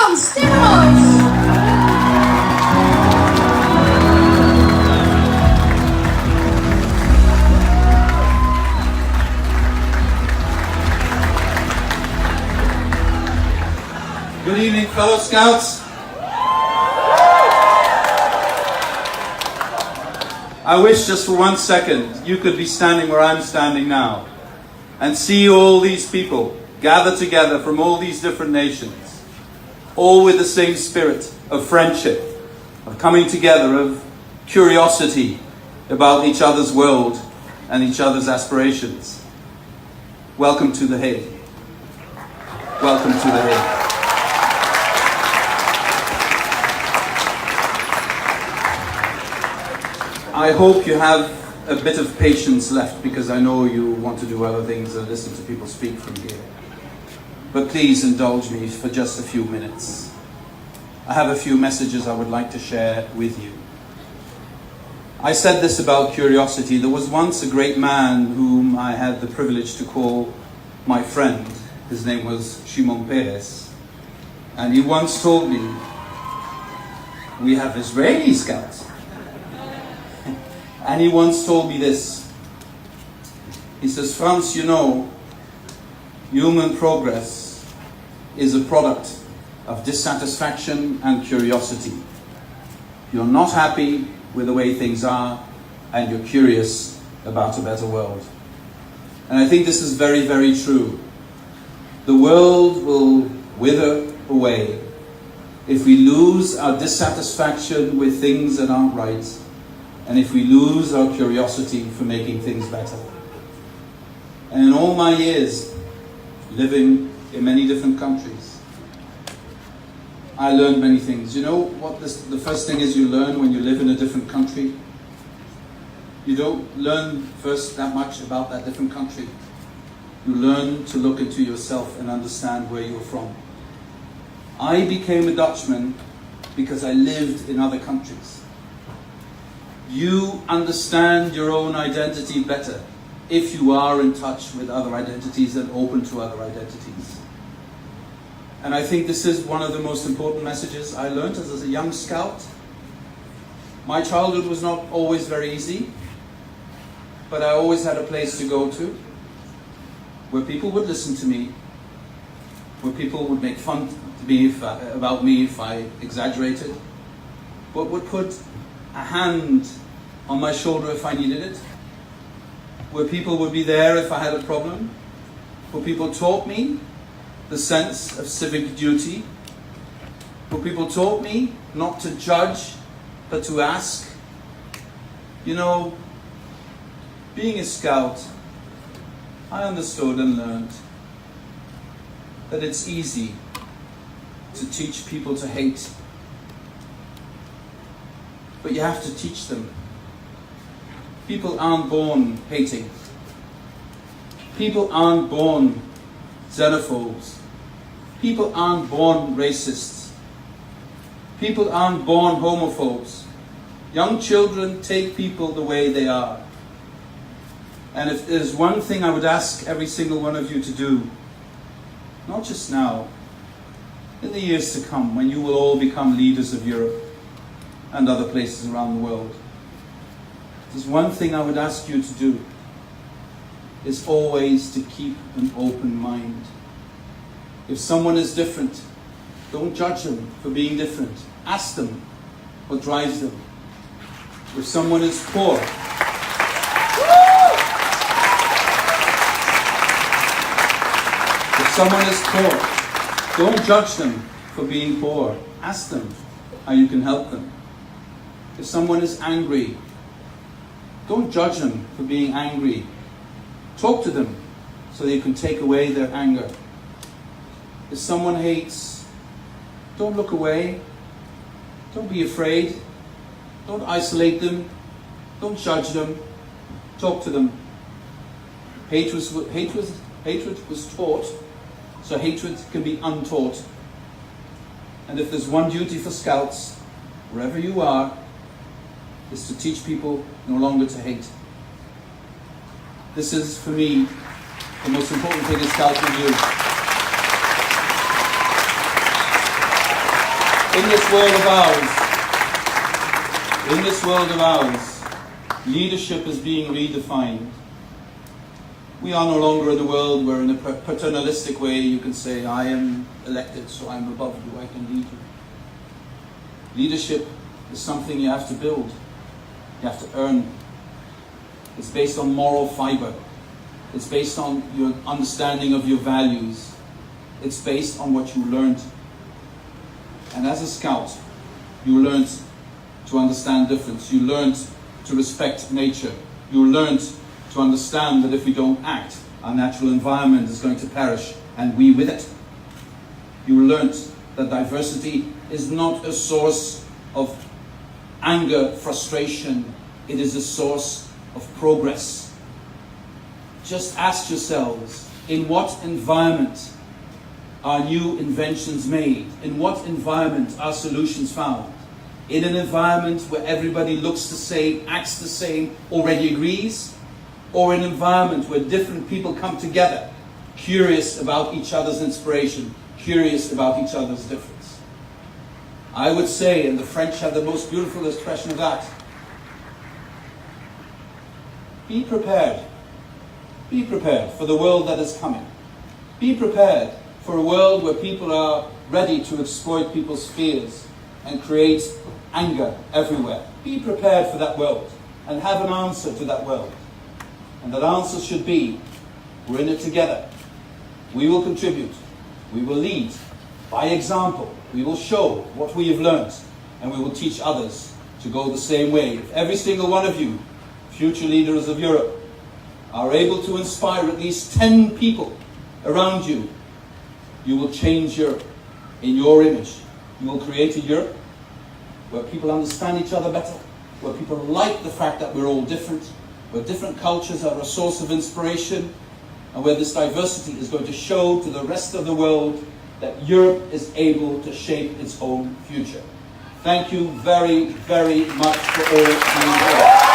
Frans Timmermans. Good evening, fellow Scouts. I wish just for 1 second you could be standing where I'm standing now and see all these people gathered together from all these different nations, all with the same spirit of friendship, of coming together, of curiosity about each other's world and each other's aspirations. Welcome to The Hague. Welcome to The Hague. I hope you have a bit of patience left, because I know you want to do other things and listen to people speak from here. But please indulge me for just a few minutes. I have a few messages I would like to share with you. I said this about curiosity. There was once a great man whom I had the privilege to call my friend. His name was Shimon Peres. And he once told me, we have Israeli Scouts. And he once told me this. He says, Frans, you know, human progress is a product of dissatisfaction and curiosity. You're not happy with the way things are, and you're curious about a better world. And I think this is very, very true. The world will wither away if we lose our dissatisfaction with things that aren't right, and if we lose our curiosity for making things better. And in all my years living in many different countries, I learned many things. You know what the first thing is you learn when you live in a different country? You don't learn first that much about that different country. You learn to look into yourself and understand where you're from. I became a Dutchman because I lived in other countries. You understand your own identity better if you are in touch with other identities and open to other identities. And I think this is one of the most important messages I learned as a young scout. My childhood was not always very easy, but I always had a place to go to, where people would listen to me, where people would make fun about me if I exaggerated, but would put a hand on my shoulder if I needed it, where people would be there if I had a problem, where people taught me the sense of civic duty, where people taught me not to judge, but to ask. You know, being a scout, I understood and learned that it's easy to teach people to hate. But you have to teach them. People aren't born hating. People aren't born xenophobes. People aren't born racists. People aren't born homophobes. Young children take people the way they are. And if there's one thing I would ask every single one of you to do, not just now, in the years to come, when you will all become leaders of Europe and other places around the world, there's one thing I would ask you to do, is always to keep an open mind. If someone is different, don't judge them for being different. Ask them what drives them. If someone is poor, don't judge them for being poor. Ask them how you can help them. If someone is angry, don't judge them for being angry. Talk to them so that you can take away their anger. If someone hates, don't look away. Don't be afraid. Don't isolate them. Don't judge them. Talk to them. Hatred was taught, so hatred can be untaught. And if there's one duty for scouts, wherever you are, is to teach people no longer to hate. This is, for me, the most important thing a scout can do. In this world of ours, leadership is being redefined. We are no longer in a world where in a paternalistic way you can say, I am elected, so I'm above you, I can lead you. Leadership is something you have to build, you have to earn. It's based on moral fiber. It's based on your understanding of your values. It's based on what you learned. And as a scout, you learned to understand difference. You learned to respect nature. You learned to understand that if we don't act, our natural environment is going to perish, and we with it. You learned that diversity is not a source of anger, frustration. It is a source of progress. Just ask yourselves, in what environment are new inventions made? In what environment are solutions found? In an environment where everybody looks the same, acts the same, already agrees? Or an environment where different people come together, curious about each other's inspiration, curious about each other's difference? I would say, and the French have the most beautiful expression of that, be prepared. Be prepared for the world that is coming. Be prepared for a world where people are ready to exploit people's fears and create anger everywhere. Be prepared for that world and have an answer to that world. And that answer should be, we're in it together. We will contribute. We will lead by example. We will show what we have learned, and we will teach others to go the same way. If every single one of you, future leaders of Europe, are able to inspire at least 10 people around you, you will change Europe in your image. You will create a Europe where people understand each other better, where people like the fact that we're all different, where different cultures are a source of inspiration, and where this diversity is going to show to the rest of the world that Europe is able to shape its own future. Thank you very, very much for all being here.